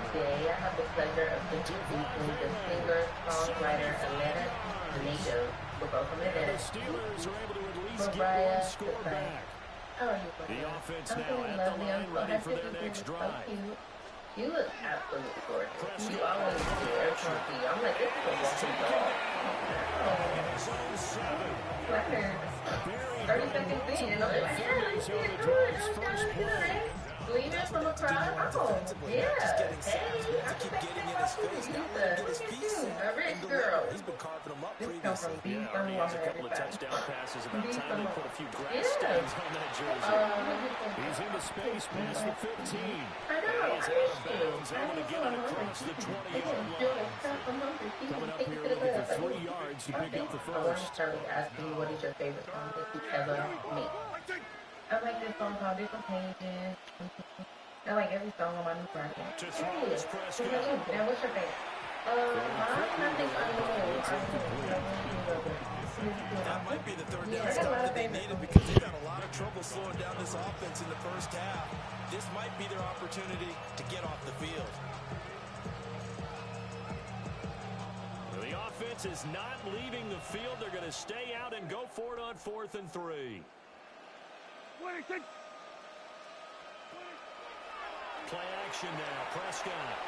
Today, I have the pleasure of introducing the singer, songwriter, Atlanta native. We'll go from there. Mariah Carey. How are you? The offense I'm now feeling at the lovely. line, I'm so ready happy for to their be next here. So drive. cute. You look absolutely gorgeous. You always do. Every time I see you, I'm like, this is a walking dog. Flattered. 30 seconds in, and I'm like, yeah, let's get good. Leaving from across. Oh, yeah. Hey, I'm getting in his face. A rich girl. He's been carving them up This comes from B. Yeah, he has a couple of touchdown passes. About time they put a few grass Yeah. stains on that jersey. He's into space, past the 15. I know. He's out of bounds, able to get it across the 20-yard line. Coming up here looking for 3 yards to pick up the I want to first. start with asking you, what is your favorite song that you ever made? I like this song called Different Pages. I like every song on my new project. Hey, now what's your favorite? Mine, I think I know. That might be the third Yeah, down I got a stop lot that of they favorites. needed because they got a lot of trouble slowing down this offense in the first half. This might be their opportunity to get off the field. The offense is not leaving the field. They're going to stay out and go for it on 4th and 3. Play action now. Prescott.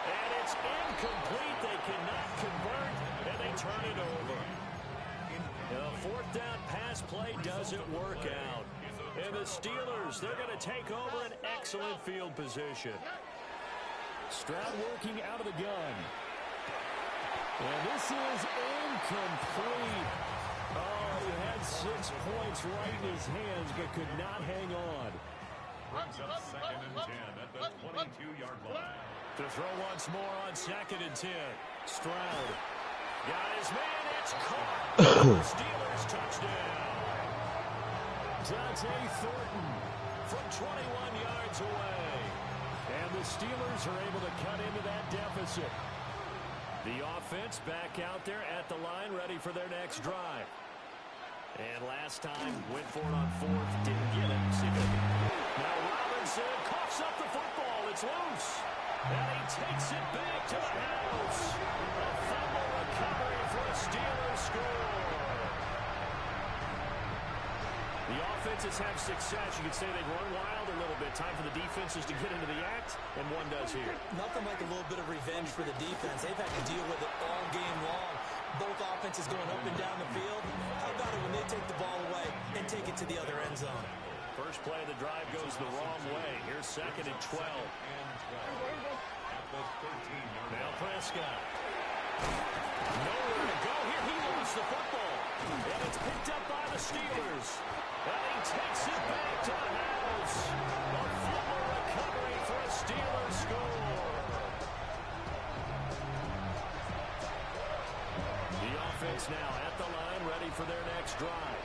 And it's incomplete. They cannot convert, and they turn it over. The 4th down pass play doesn't work out. And the Steelers, they're going to take over an excellent field position. Stroud working out of the gun. And this is incomplete. Oh, he had 6 points right in his hands, but could not hang on. Brings up 2nd and 10 at the 22-yard line. To throw once more on 2nd and 10. Stroud got his man. It's caught. Steelers touchdown. Dante Thornton from 21 yards away. And the Steelers are able to cut into that deficit. The offense back out there at the line, ready for their next drive. And last time, went for it on 4th, didn't get it. See if they can. Now Robinson coughs up the football. It's loose. And he takes it back to the house. A fumble recovery for a Steelers score. The offenses have success. You could say they've run wild a little bit. Time for the defenses to get into the act, and one does here. Nothing like a little bit of revenge for the defense. They've had to deal with it all game long. Both offenses going up and down the field. How about it when they take the ball away and take it to the other end zone? First play of the drive goes the wrong way. Here's 2nd and 12. Now Prescott. Nowhere to go here. He lost the football. And it's picked up by the Steelers. And he takes it back to the house. A fumble recovery for a Steelers score. The offense now at the line, ready for their next drive.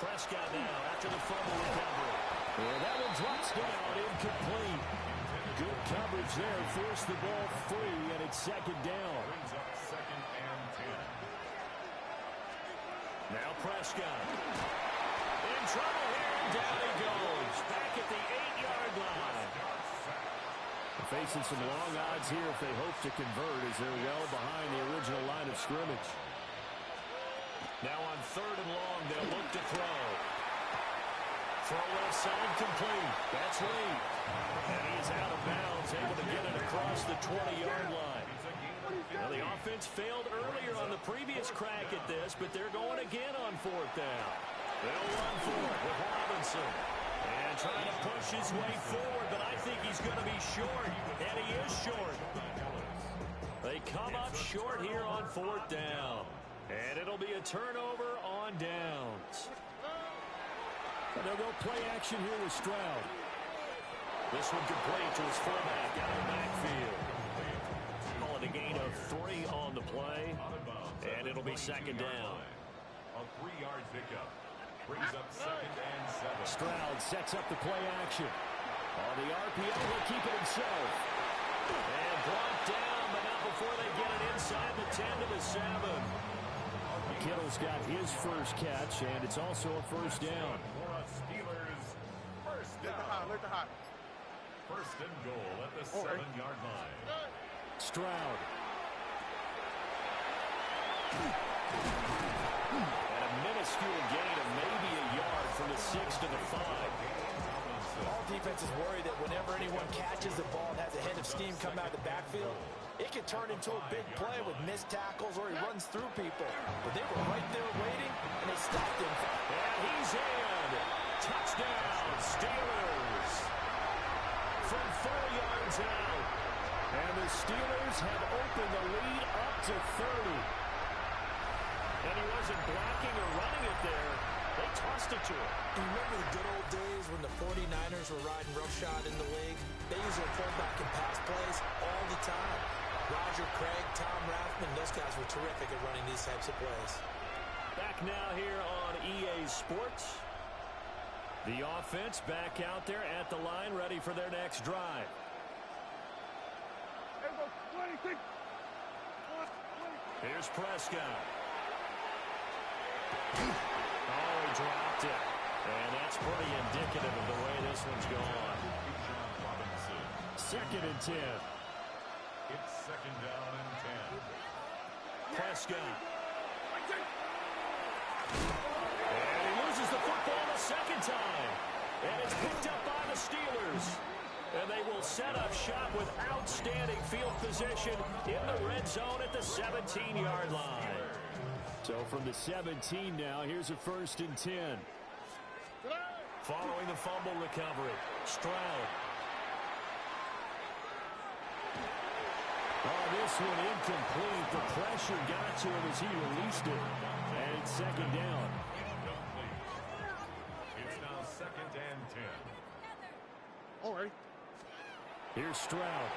Prescott now after the fumble recovery. And that one drops down, incomplete. Good coverage there, forced the ball free, and it's 2nd down. Brings up 2nd and 10. Now Prescott. In trouble here, and down he goes. Back at the 8-yard line. Facing some long odds here if they hope to convert, as they're well behind the original line of scrimmage. Now on 3rd and long, they'll look to throw. Throw left side complete. That's Lee. And he's out of bounds, able to get it across the 20-yard line. Now the offense failed earlier on the previous crack at this, but they're going again on 4th down. They'll run for it with Robinson. And trying to push his way forward, but I think he's going to be short. And he is short. They come up short here on 4th down. And it'll be a turnover on downs. And they'll go play action here with Stroud. This one complete to his fullback out of the backfield. Call it a gain of 3 on the play, and it'll be second down. A 3-yard pickup brings up 2nd and 7. Stroud sets up the play action. On the RPO, he'll keep it himself. And brought down, but not before they get it inside the 10 to the 7. Kittle's got his first catch, and it's also a first down. For a Steelers first down. First and goal at the 7-yard line. Stroud. And a minuscule gain of maybe a yard from the 6 to the 5. All defenses worry that whenever anyone catches the ball and has a head of steam come out of the backfield, it can turn into a big play with missed tackles or he runs through people. But they were right there waiting, and they stopped him. And he's in. Touchdown, Steelers. From 4 yards out. And the Steelers have opened the lead up to 30. And he wasn't blocking or running it there. They tossed it to him. You remember the good old days when the 49ers were riding roughshod in the league? They used their fullback in pass plays all the time. Roger Craig, Tom Rathman, those guys were terrific at running these types of plays. Back now here on EA Sports. The offense back out there at the line, ready for their next drive. Here's Prescott. Oh, he dropped it. And that's pretty indicative of the way this one's gone. Second and 10. It's 2nd down and 10. Prescott. And he loses the football a second time. And it's picked up by the Steelers. And they will set up shop with outstanding field position in the red zone at the 17-yard line. So from the 17 now, here's a 1st and 10. Following the fumble recovery, Stroud. Oh, this one incomplete. The pressure got to him as he released it. And it's 2nd down. It's now 2nd and 10. All right. Here's Stroud.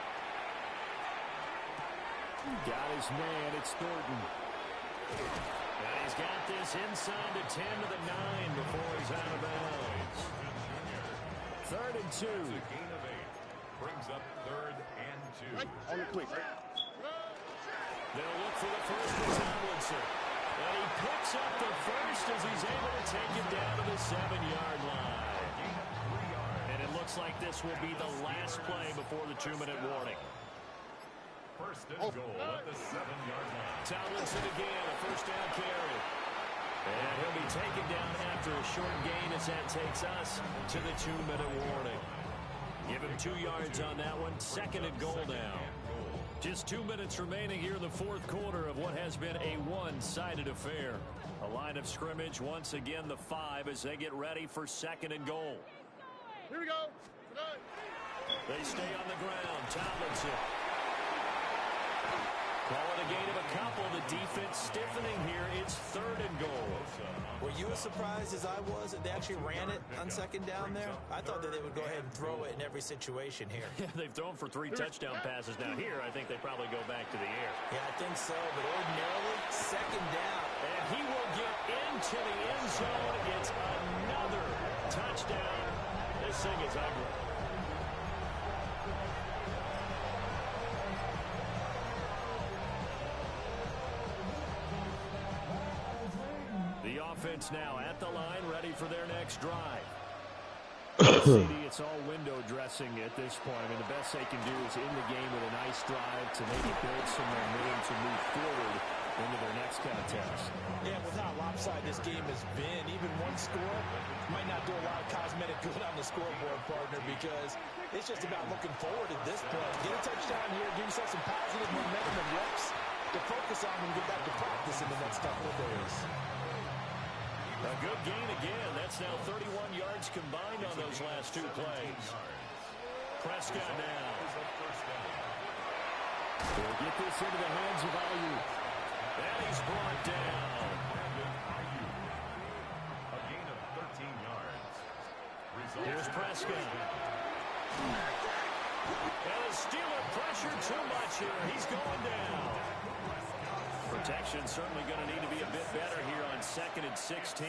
Got his man. It's Thornton. And he's got this inside the 10 to the 9 before he's out of bounds. 3rd and 2. It's a gain of 8. Brings up 3rd and 2. On the quick. They'll look for the first with Tomlinson. And he picks up the first as he's able to take it down to the 7-yard line. And it looks like this will be the last play before the 2-minute warning. First and goal at the 7-yard line. Tomlinson again, a first down carry. And he'll be taken down after a short gain as that takes us to the 2-minute warning. Give him 2 yards on that one. 2nd and goal now. Just 2 minutes remaining here in the 4th quarter of what has been a one-sided affair. A line of scrimmage, once again the 5 as they get ready for 2nd and goal. Here we go. They stay on the ground. Tomlinson. Call it a gain of a couple. The defense stiffening here. It's 3rd and goal. Were you as surprised as I was that they actually ran it on 2nd down there? I thought that they would go ahead and throw it in every situation here. Yeah, they've thrown for 3 touchdown passes. Now here, I think they probably go back to the air. Yeah, I think so, but ordinarily, 2nd down. And he will get into the end zone. It's another touchdown. This thing is ugly. The offense now at the line, ready for their next drive. CD, it's all window dressing at this point. I mean, the best they can do is in the game with a nice drive to maybe build some momentum to move forward into their next contest. Yeah, with how lopsided this game has been, even one score might not do a lot of cosmetic good on the scoreboard, partner, because it's just about looking forward at this point. Get a touchdown here, give yourself some positive momentum and reps to focus on and get back to practice in the next couple of days. A good gain again. That's now 31 yards combined on those last 2 plays. Prescott now. They'll get this into the hands of Ayuk. And he's brought down. A gain of 13 yards. Here's Prescott. And the Steeler pressure too much here. He's going down. Protection certainly going to need to be a bit better here on 2nd and 16.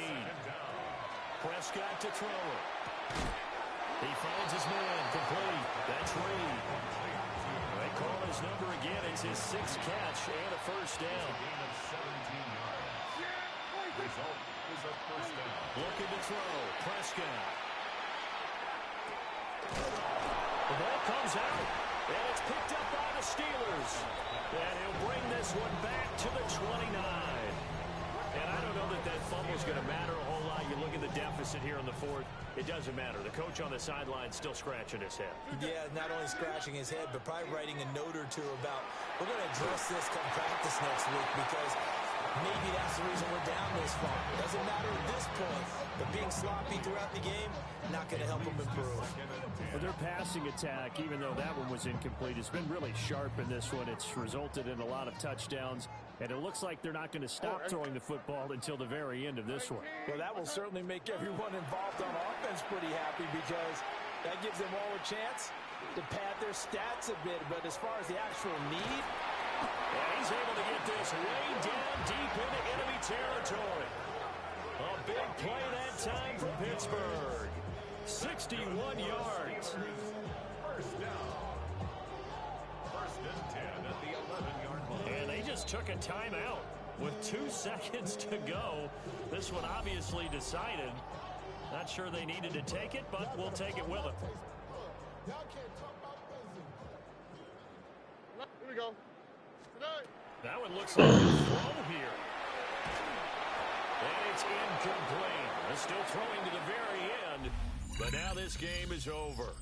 Prescott to throw it. He finds his man complete. That's Reed. They call his number again. It's his 6th catch and a first down. Looking to throw. Prescott. The ball comes out, and it's picked up by the Steelers. And he'll bring this one back to the 29. And I don't know that fumble's going to matter a whole lot. You look at the deficit here in the 4th. It doesn't matter. The coach on the sideline still scratching his head. Yeah, not only scratching his head, but probably writing a note or two about, we're going to address this come practice next week because maybe that's the reason we're down this far. Doesn't matter at this point, but being sloppy throughout the game, not going to help them improve. Well, their passing attack, even though that one was incomplete, has been really sharp in this one. It's resulted in a lot of touchdowns, and it looks like they're not going to stop throwing the football until the very end of this one. Well, that will certainly make everyone involved on offense pretty happy because that gives them all a chance to pad their stats a bit. But as far as the actual need, and he's able to get this way down deep into enemy territory. A big play that time for Pittsburgh. 61 yards. First down. 1st and 10 at the 11-yard line. And they just took a timeout with 2 seconds to go. This one obviously decided. Not sure they needed to take it, but we'll take it with them. Here we go. That one looks like a throw here. And it's incomplete. They're still throwing to the very end, but now this game is over.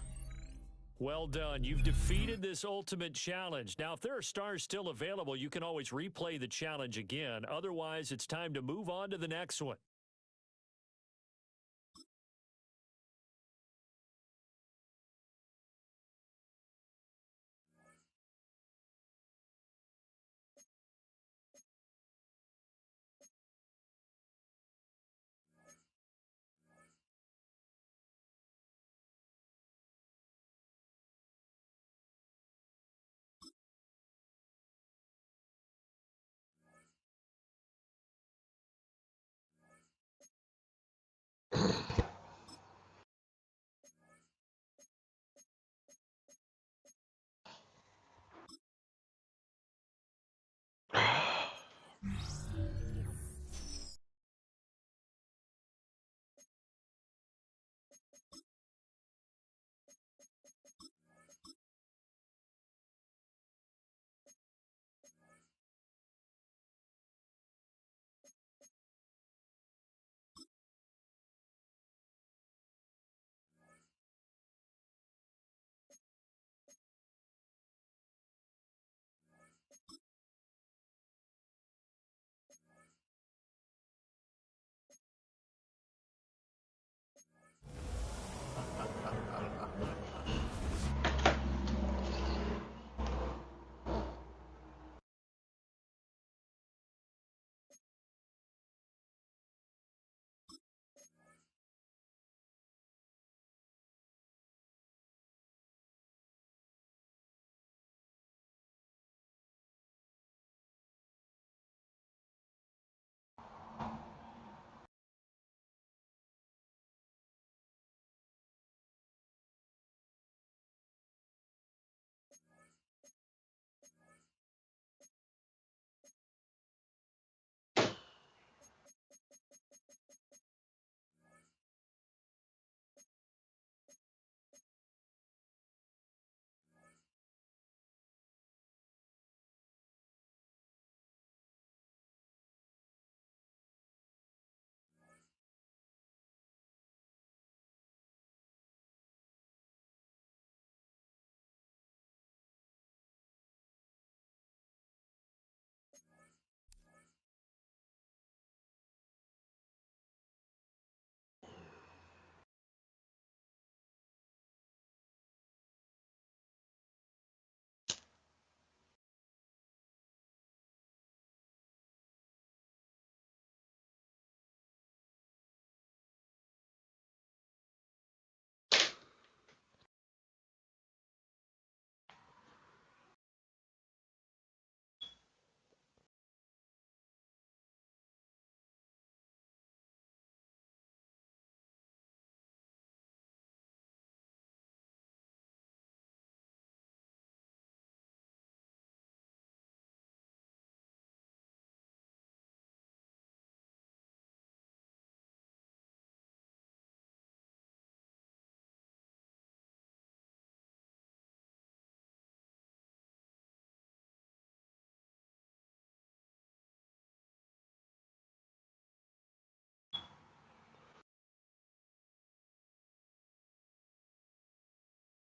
Well done. You've defeated this ultimate challenge. Now, if there are stars still available, you can always replay the challenge again. Otherwise, it's time to move on to the next one.